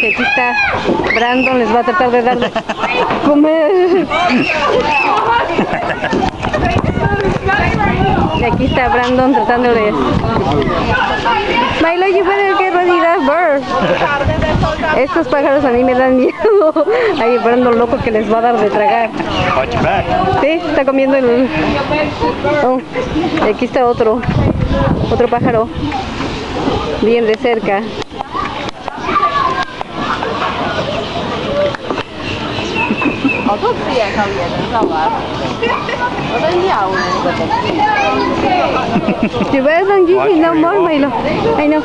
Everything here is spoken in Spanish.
Que aquí está Brandon, les va a tratar de dar de comer. Y aquí está Brandon tratándoles. Milo, you better get ready that bird. Estos pájaros a mí me dan miedo. Hay Brandon loco que les va a dar de tragar. Sí, está comiendo el... Oh, y aquí está otro pájaro. Bien de cerca. You better don't give me no more, Milo. I know.